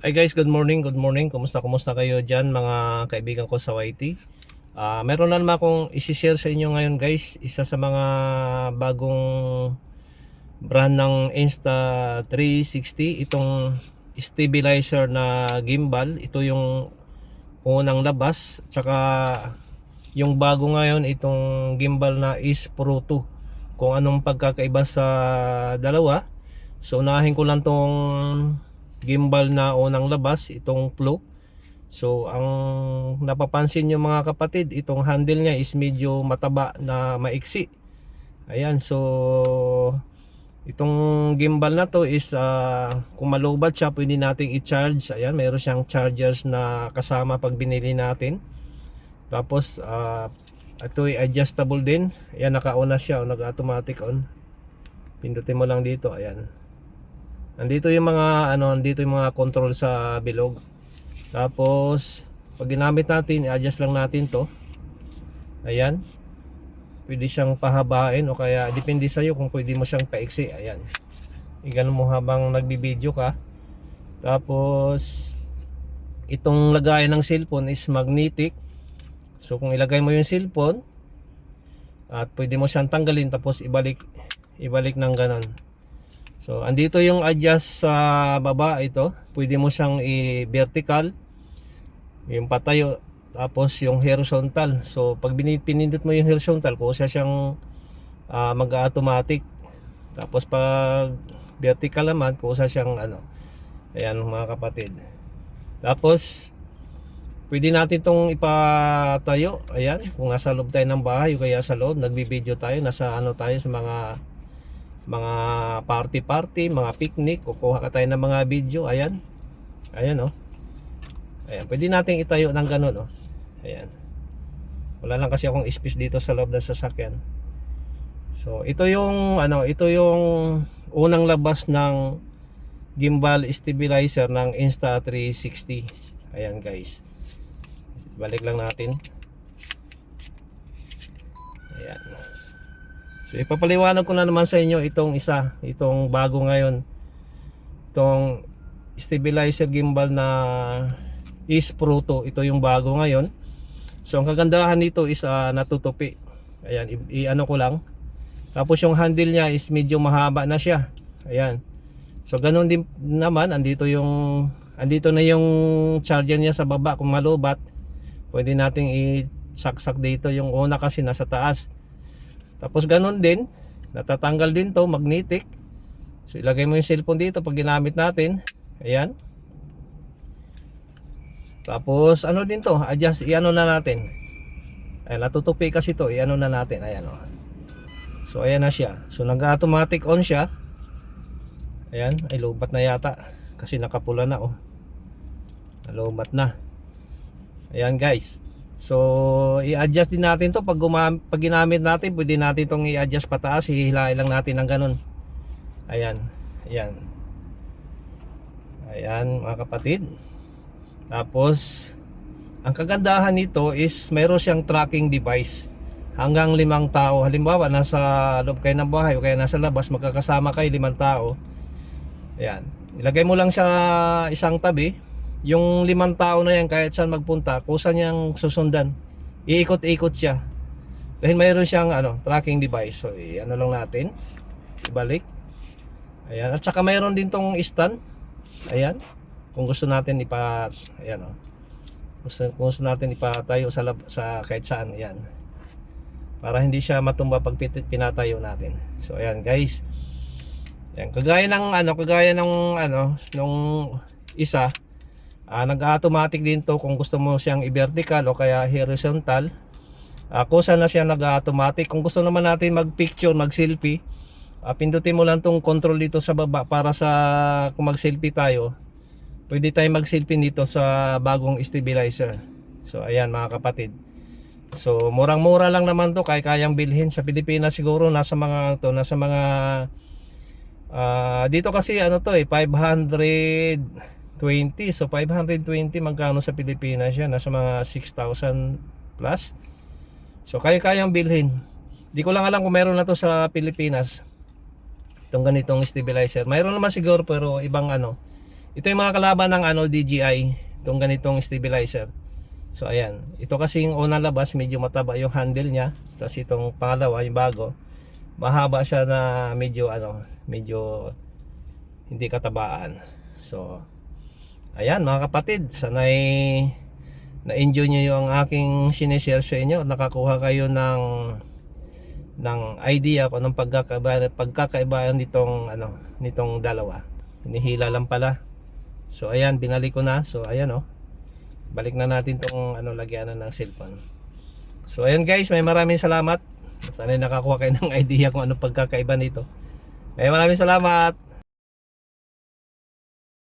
Hi guys, good morning, good morning. Kumusta kayo dyan mga kaibigan ko sa YT? Meron na naman akong isi-share sa inyo ngayon guys. Isa sa mga bagong brand ng Insta360. Itong stabilizer na gimbal. Ito yung unang labas. Tsaka yung bago ngayon itong gimbal na is Pro 2. Kung anong pagkakaiba sa dalawa. So unahin ko lang tong gimbal na unang labas, itong Flow. So ang napapansin nyo mga kapatid, itong handle nya is medyo mataba na maiksi. Ayan, so itong gimbal na to is kung malobat siya pwede nating i-charge. Ayan, mayroon siyang chargers na kasama pag binili natin. Tapos ito ay adjustable din. Ayan, naka-on na siya o nag-automatic on. Pindutin mo lang dito, ayan. Nandito yung mga nandito yung mga control sa bilog. Tapos pag ginamit natin, i-adjust lang natin 'to. Ayan. Pwede siyang pahabain o kaya depende sa iyo kung pwede mo siyang paiksi. Ayan. Igano mo habang nagbi-video ka. Tapos itong lagayan ng cellphone is magnetic. So kung ilagay mo yung cellphone at pwede mo siyang tanggalin tapos ibalik ng ganon. So andito yung adjust sa baba ito. Pwede mo siyang i-vertical, yung patayo, tapos yung horizontal. So pag pinindot mo yung horizontal, kusa siyang mag-automatic. Tapos pag vertical naman, kusa siyang ayan mga kapatid. Tapos pwede natin tong ipatayo. Ayan, kung nasa loob tayo ng bahay o kaya sa loob, nagbi-video tayo, nasa tayo sa mga party, mga picnic, kukuha ka tayo ng mga video. Ayan. Ayan oh. Ayan, pwede nating itayo ng ganun oh. Ayan. Wala lang kasi akong space dito sa loob ng sasakyan. So, ito yung unang labas ng gimbal stabilizer ng Insta360. Ayan guys. Balik lang natin. Ayan. So ipapaliwanag ko na naman sa inyo itong itong bago ngayon. Itong stabilizer gimbal na is Pro 2. Ito yung bago ngayon. So ang kagandahan nito is natutupi. Ayan, i-ano ko lang. Tapos yung handle niya is medyo mahaba na siya. Ayan. So ganun din naman, andito na yung charger niya sa baba. Kung malubat, pwede nating i-saksak dito. Yung una kasi nasa taas. Tapos ganun din, natatanggal din to, magnetic. So ilagay mo yung cellphone dito pag ginamit natin. Ayan. Tapos ano din to, adjust, i-ano na natin. Ayan, natutupi kasi to, i-ano na natin. Ayan oh. So ayan na siya. So nag-automatic on siya. Ayan, ay lobat na yata kasi nakapula na oh. Nalobat na. Ayan guys. So i-adjust din natin to pag ginamit natin, pwede natin itong i-adjust pataas, hihilain lang natin ng ganun. Ayan. Ayan. Ayan mga kapatid. Tapos ang kagandahan nito is mayroon siyang tracking device. Hanggang 5 tao. Halimbawa nasa loob kayo ng bahay o kaya nasa labas, magkakasama kayo 5 tao. Ayan. Ilagay mo lang siya isang tabi. Yung 5 tao na yan, kahit saan magpunta, kusa niyang susundan. Iikot-ikot siya. Dahil mayroon siyang tracking device. So ano lang natin, ibalik. Ayan. At saka mayroon din tong stand. Ayan. Kung gusto natin ayan oh. Kung gusto natin ipatayo sa kahit saan, ayan. Para hindi siya matumba pag pinatayo natin. So ayan guys. Ayan, kagaya ng nung isa, nag-automatic din to kung gusto mo siyang i-vertical o kaya horizontal. Kusa na siya nag-automatic. Kung gusto naman natin mag-picture, mag-selfie, pindutin mo lang tong control dito sa baba para sa kung mag-selfie tayo. Pwede tayo mag-selfie dito sa bagong stabilizer. So ayan mga kapatid. So murang-mura lang naman to, kayang bilhin sa Pilipinas siguro nasa mga dito kasi 520. So 520 magkano sa Pilipinas yan? Nasa mga 6,000 plus. So kayang bilhin. Di ko lang alam kung meron na to sa Pilipinas. Itong ganitong stabilizer. Mayroon naman siguro pero ibang Ito yung mga kalaban ng ano DJI, itong ganitong stabilizer. So ayan, ito kasi yung unang labas, medyo mataba yung handle niya. Tapos itong pangalawa, yung bago, mahaba siya na medyo ano, medyo hindi katabaan. So ayan mga kapatid, sanay na-enjoy nyo yung aking sinishare sa inyo. Nakakuha kayo ng idea kung anong pagkakaibahan nitong dalawa. Hinihila lang pala. So ayan, binalik ko na. So ayan oh. Balik na natin tong lagyanan ng cellphone. So ayan guys, maraming salamat. Sana nakakuha kayo ng idea kung anong pagkakaiba nito. Maraming salamat.